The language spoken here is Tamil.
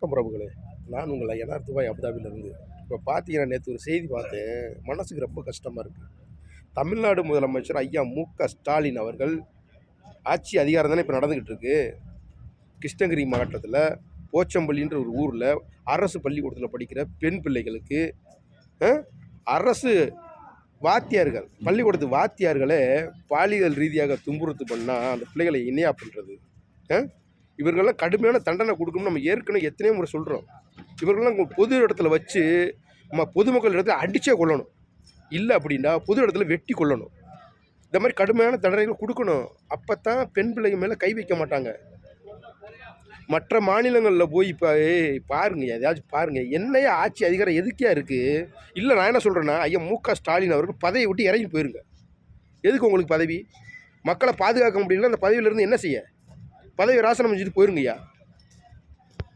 வணக்கம் பிரபுகளே. நான் உங்கள் யதார்த்த பாய் அபுதாபியிலிருந்து. இப்போ பார்த்தீங்கன்னா, நேற்று ஒரு செய்தி பார்த்தேன். மனசுக்கு ரொம்ப கஷ்டமாக இருக்குது. தமிழ்நாடு முதலமைச்சர் ஐயா மு.க. ஸ்டாலின் அவர்கள் ஆட்சி அதிகாரம் தானே இப்போ நடந்துக்கிட்டு இருக்கு. கிருஷ்ணகிரி மாவட்டத்தில் போச்சம்பள்ளின்ற ஒரு ஊரில் அரசு பள்ளிக்கூடத்தில் படிக்கிற பெண் பிள்ளைகளுக்கு அரசு வாத்தியார்கள், பள்ளிக்கூடத்து வாத்தியார்களே பாலியல் ரீதியாக துன்புறுத்து பண்ணால் அந்த பிள்ளைகளை இணையா பண்ணுறது. இவர்களெல்லாம் கடுமையான தண்டனை கொடுக்கணும்னு நம்ம ஏற்கனவே எத்தனையோ முறை சொல்கிறோம். இவர்களெல்லாம் பொது இடத்துல வச்சு நம்ம பொதுமக்கள் இடத்துல அடித்தே கொள்ளணும். இல்லை அப்படின்னா பொது இடத்துல வெட்டி கொள்ளணும். இந்த மாதிரி கடுமையான தண்டனைகள் கொடுக்கணும். அப்போ தான் பெண் பிள்ளைங்க மேலே கை வைக்க மாட்டாங்க. மற்ற மாநிலங்களில் போய் இப்போ பாருங்க, எதையாச்சும் பாருங்கள். என்னையா ஆட்சி அதிகாரம் எதுக்கே இருக்குது? இல்லை, நான் என்ன சொல்கிறேன்னா, ஐயா மு.க.ஸ்டாலின் அவர்கள் பதவியை விட்டு இறங்கி போயிருங்க. எதுக்கு உங்களுக்கு பதவி? மக்களை பாதுகாக்க முடியல, அந்த பதவியிலேருந்து என்ன செய்ய? பதவி ராசனம் செஞ்சுட்டு போயிருங்கய்யா.